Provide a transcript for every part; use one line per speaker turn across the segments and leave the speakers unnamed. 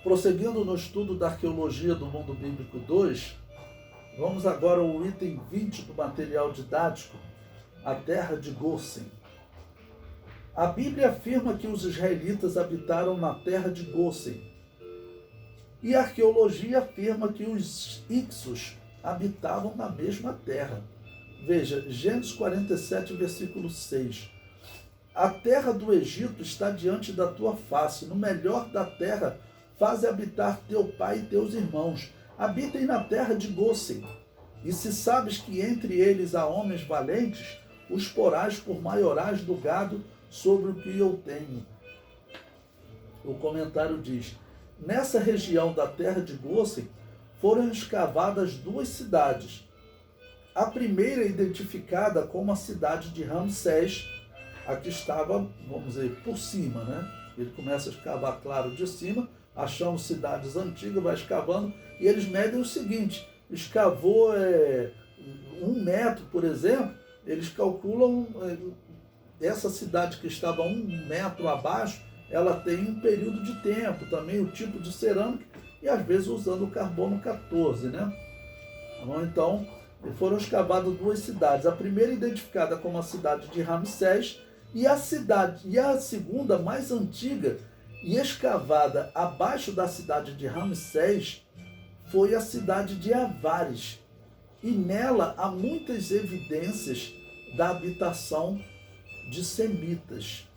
Prosseguindo no estudo da arqueologia do mundo bíblico 2, vamos agora ao item 20 do material didático, a terra de Gósen. A Bíblia afirma que os israelitas habitaram na terra de Gósen. E a arqueologia afirma que os Ixos habitavam na mesma terra. Veja, Gênesis 47, versículo 6. A terra do Egito está diante da tua face, no melhor da terra faze habitar teu pai e teus irmãos. Habitem na terra de Gósen. E se sabes que entre eles há homens valentes, os porás por maiorais do gado sobre o que eu tenho. O comentário diz: nessa região da terra de Gósen foram escavadas duas cidades. A primeira é identificada como a cidade de Ramsés, a que estava, vamos dizer, por cima, né? Ele começa a escavar, claro, de cima, achando cidades antigas, vai escavando, e eles medem o seguinte: escavou 1 metro, por exemplo, eles calculam essa cidade que estava 1 metro abaixo, ela tem um período de tempo, também o tipo de cerâmica, e às vezes usando o carbono 14, né? Então, foram escavadas duas cidades. A primeira identificada como a cidade de Ramsés, e a segunda, mais antiga e escavada abaixo da cidade de Ramsés, foi a cidade de Avares. E nela há muitas evidências da habitação de semitas.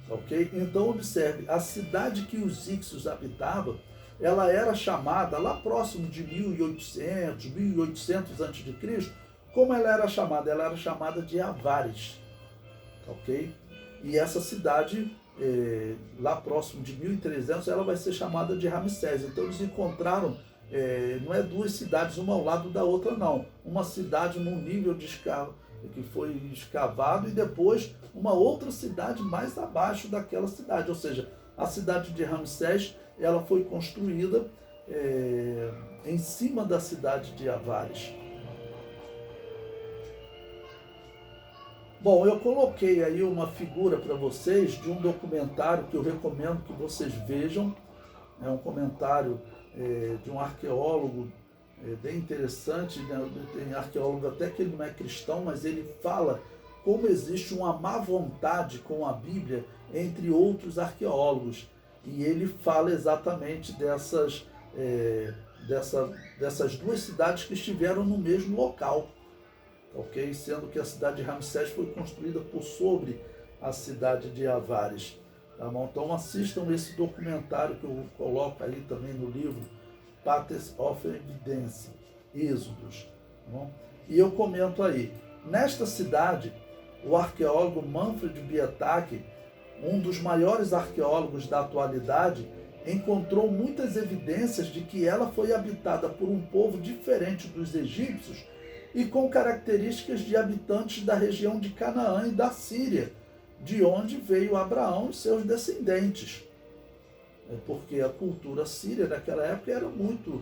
Ok? Então observe, a cidade que os Ixos habitavam, ela era chamada, lá próximo de 1800 a.C., como ela era chamada? Ela era chamada de Avares. Ok? E essa cidade, lá próximo de 1300, ela vai ser chamada de Ramsés. Então eles encontraram, não é duas cidades uma ao lado da outra, não. Uma cidade num nível de que foi escavado, e depois uma outra cidade mais abaixo daquela cidade. Ou seja, a cidade de Ramsés, ela foi construída em cima da cidade de Avares. Bom, eu coloquei aí uma figura para vocês de um documentário que eu recomendo que vocês vejam. É um comentário de um arqueólogo bem interessante, né? Tem arqueólogo até que ele não é cristão, mas ele fala como existe uma má vontade com a Bíblia entre outros arqueólogos. E ele fala exatamente dessas duas cidades que estiveram no mesmo local. Ok? Sendo que a cidade de Ramsés foi construída por sobre a cidade de Avares. Tá bom? Então assistam esse documentário que eu coloco aí também no livro Patterns of Evidence, Êxodos. Tá bom? E eu comento aí, nesta cidade, o arqueólogo Manfred Bietake, um dos maiores arqueólogos da atualidade, encontrou muitas evidências de que ela foi habitada por um povo diferente dos egípcios e com características de habitantes da região de Canaã e da Síria, de onde veio Abraão e seus descendentes. Porque a cultura síria naquela época era muito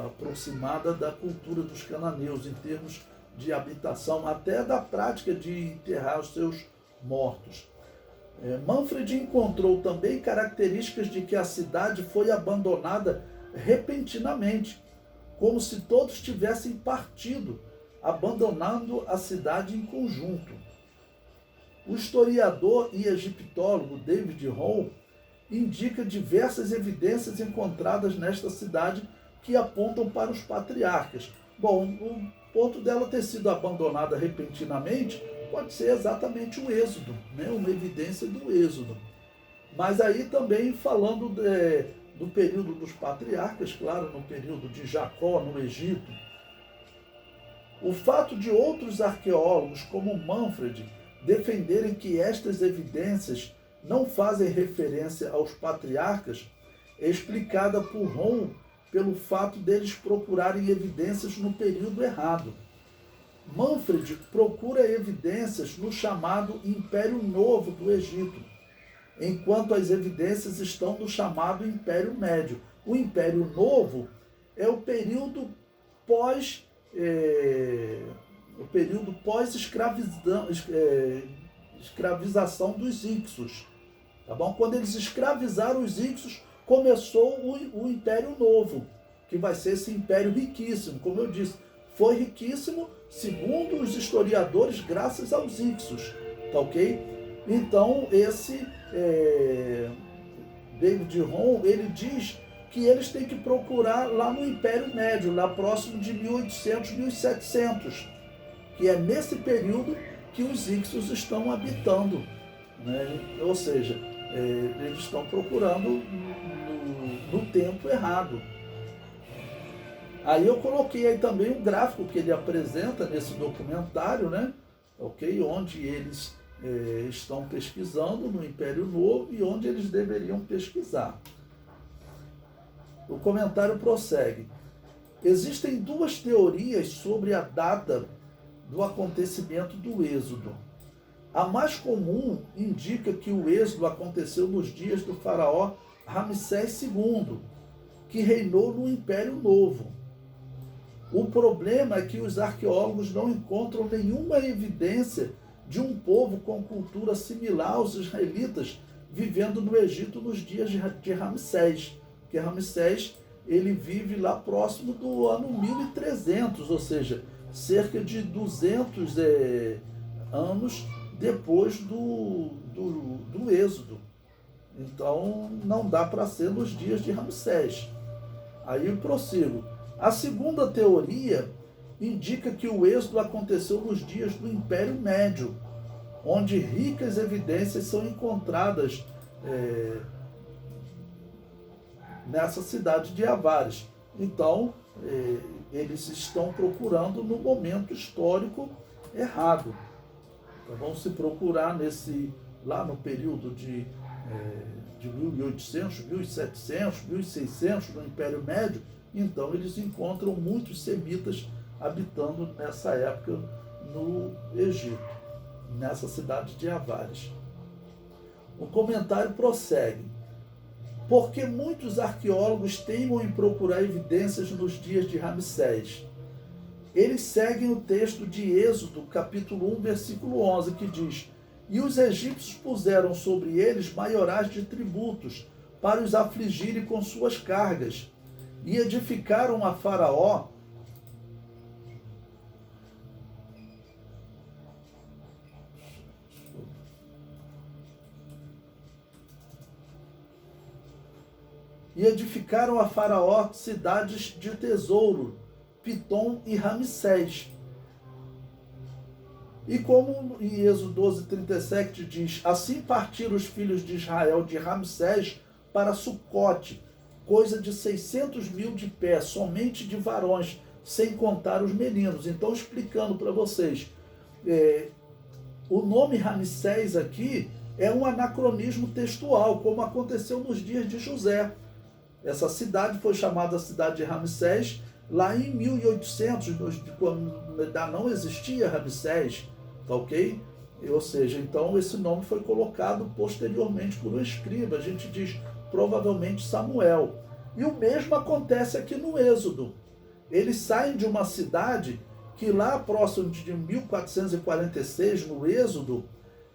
aproximada da cultura dos cananeus, em termos de habitação, até da prática de enterrar os seus mortos. Manfred encontrou também características de que a cidade foi abandonada repentinamente, como se todos tivessem partido, abandonando a cidade em conjunto. O historiador e egiptólogo David Hall indica diversas evidências encontradas nesta cidade que apontam para os patriarcas. Bom, o ponto dela ter sido abandonada repentinamente pode ser exatamente o Êxodo, né? Uma evidência do Êxodo. Mas aí também falando do período dos patriarcas, claro, no período de Jacó no Egito. O fato de outros arqueólogos, como Manfred, defenderem que estas evidências não fazem referência aos patriarcas é explicada por Ron pelo fato deles procurarem evidências no período errado. Manfred procura evidências no chamado Império Novo do Egito, enquanto as evidências estão no chamado Império Médio. O Império Novo é o período pós-escravização dos Ixos. Tá bom? Quando eles escravizaram os Ixos, começou o Império Novo, que vai ser esse império riquíssimo. Como eu disse, foi riquíssimo, segundo os historiadores, graças aos Hyksos, tá ok? Então, esse David Hom, ele diz que eles têm que procurar lá no Império Médio, lá próximo de 1800, 1700, que é nesse período que os Hyksos estão habitando, né? Ou seja, eles estão procurando no tempo errado. Aí eu coloquei aí também um gráfico que ele apresenta nesse documentário, né? Ok? Onde eles estão pesquisando no Império Novo e onde eles deveriam pesquisar. O comentário prossegue. Existem duas teorias sobre a data do acontecimento do Êxodo. A mais comum indica que o Êxodo aconteceu nos dias do faraó Ramsés II, que reinou no Império Novo. O problema é que os arqueólogos não encontram nenhuma evidência de um povo com cultura similar aos israelitas vivendo no Egito nos dias de Ramsés, porque Ramsés ele vive lá próximo do ano 1300, ou seja, cerca de 200 anos depois do Êxodo. Então não dá para ser nos dias de Ramsés. Aí eu prossigo. A segunda teoria indica que o êxodo aconteceu nos dias do Império Médio, onde ricas evidências são encontradas nessa cidade de Avares. Então, eles estão procurando no momento histórico errado. Então, vão se procurar lá no período de 1800, 1700, 1600, no Império Médio. Então, eles encontram muitos semitas habitando nessa época no Egito, nessa cidade de Avares. O comentário prossegue. Porque muitos arqueólogos teimam em procurar evidências nos dias de Ramsés. Eles seguem o texto de Êxodo, capítulo 1, versículo 11, que diz: E os egípcios puseram sobre eles maiorais de tributos, para os afligirem com suas cargas, e edificaram a Faraó cidades de tesouro, Pitom e Ramsés. E como em Êxodo 12, 37 diz: Assim partiram os filhos de Israel de Ramsés para Sucote, coisa de 600 mil de pé, somente de varões, sem contar os meninos. Então, explicando para vocês, o nome Ramsés aqui é um anacronismo textual, como aconteceu nos dias de José. Essa cidade foi chamada cidade de Ramsés lá em 1800, quando ainda não existia Ramsés, tá ok? Ou seja, então esse nome foi colocado posteriormente por um escriba, a gente diz provavelmente Samuel. E o mesmo acontece aqui no Êxodo. Eles saem de uma cidade que lá próximo de 1446, no Êxodo,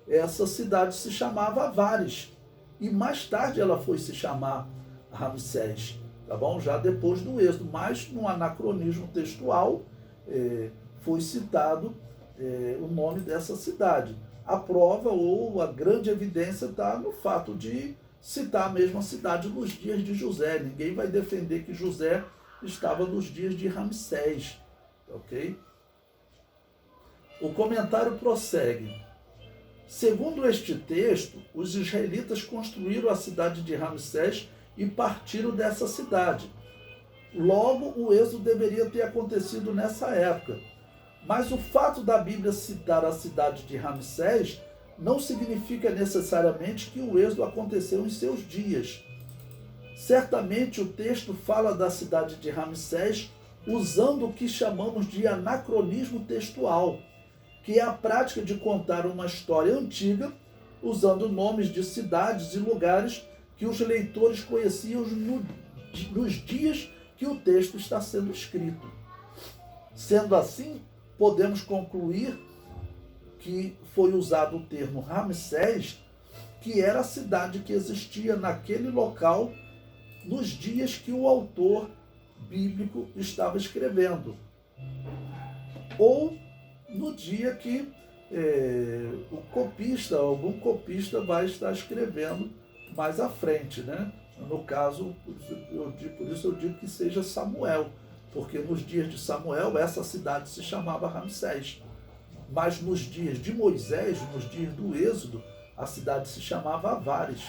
essa cidade se chamava Avares. E mais tarde ela foi se chamar Ramsés, tá bom? Já depois do Êxodo, mas num anacronismo textual foi citado o nome dessa cidade. A prova ou a grande evidência está no fato de citar a mesma cidade nos dias de José. Ninguém vai defender que José estava nos dias de Ramsés, ok? O comentário prossegue. Segundo este texto, os israelitas construíram a cidade de Ramsés e partiram dessa cidade. Logo, o êxodo deveria ter acontecido nessa época. Mas o fato da Bíblia citar a cidade de Ramsés não significa necessariamente que o êxodo aconteceu em seus dias. Certamente o texto fala da cidade de Ramsés usando o que chamamos de anacronismo textual, que é a prática de contar uma história antiga usando nomes de cidades e lugares que os leitores conheciam nos dias que o texto está sendo escrito. Sendo assim, podemos concluir que foi usado o termo Ramsés, que era a cidade que existia naquele local nos dias que o autor bíblico estava escrevendo, ou no dia que o copista, algum copista vai estar escrevendo mais à frente, né? No caso, por isso eu digo que seja Samuel, porque nos dias de Samuel essa cidade se chamava Ramsés, mas nos dias de Moisés, nos dias do Êxodo, a cidade se chamava Avares.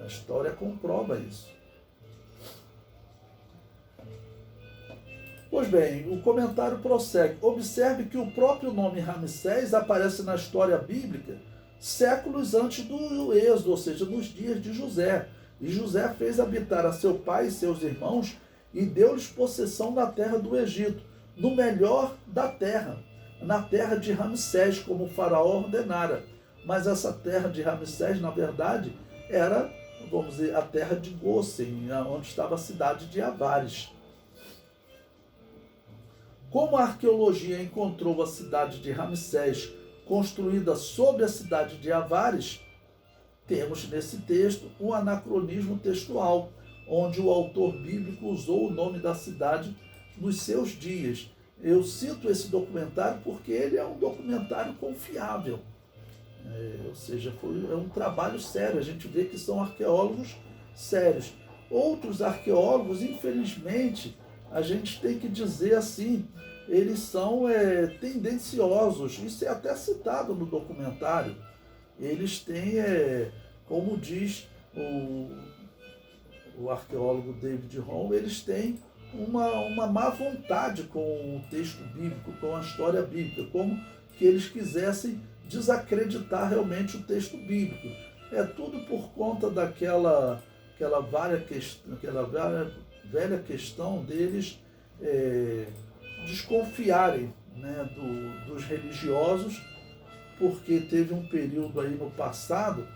A história comprova isso. Pois bem, o comentário prossegue. Observe que o próprio nome Ramsés aparece na história bíblica séculos antes do Êxodo, ou seja, nos dias de José. E José fez habitar a seu pai e seus irmãos e deu-lhes possessão na terra do Egito, no melhor da terra, na terra de Ramsés, como o faraó ordenara. Mas essa terra de Ramsés, na verdade, era, vamos dizer, a terra de Gósen, onde estava a cidade de Avares. Como a arqueologia encontrou a cidade de Ramsés construída sobre a cidade de Avares, temos nesse texto um anacronismo textual, onde o autor bíblico usou o nome da cidade nos seus dias. Eu cito esse documentário porque ele é um documentário confiável. Ou seja, é um trabalho sério. A gente vê que são arqueólogos sérios. Outros arqueólogos, infelizmente, a gente tem que dizer assim, eles são tendenciosos. Isso é até citado no documentário. Eles têm, como diz o arqueólogo David Home, eles têm uma má vontade com o texto bíblico, com a história bíblica, como que eles quisessem desacreditar realmente o texto bíblico. É tudo por conta daquela velha questão deles desconfiarem, né, dos religiosos, porque teve um período aí no passado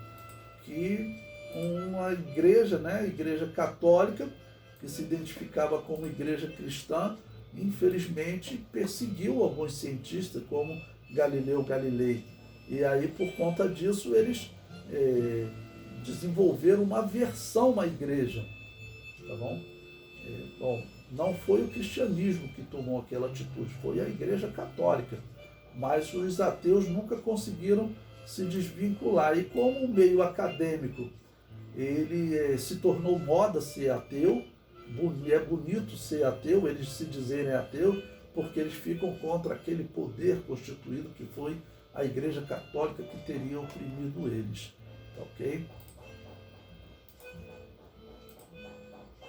que uma igreja, né, a igreja católica, que se identificava como igreja cristã, infelizmente perseguiu alguns cientistas, como Galileu Galilei. E aí, por conta disso, eles desenvolveram uma aversão à igreja. Tá bom? Bom, não foi o cristianismo que tomou aquela atitude, foi a igreja católica. Mas os ateus nunca conseguiram se desvincular. E como o meio acadêmico ele se tornou moda ser ateu, é bonito ser ateu, eles se dizerem ateu, porque eles ficam contra aquele poder constituído que foi a Igreja Católica que teria oprimido eles. Tá ok?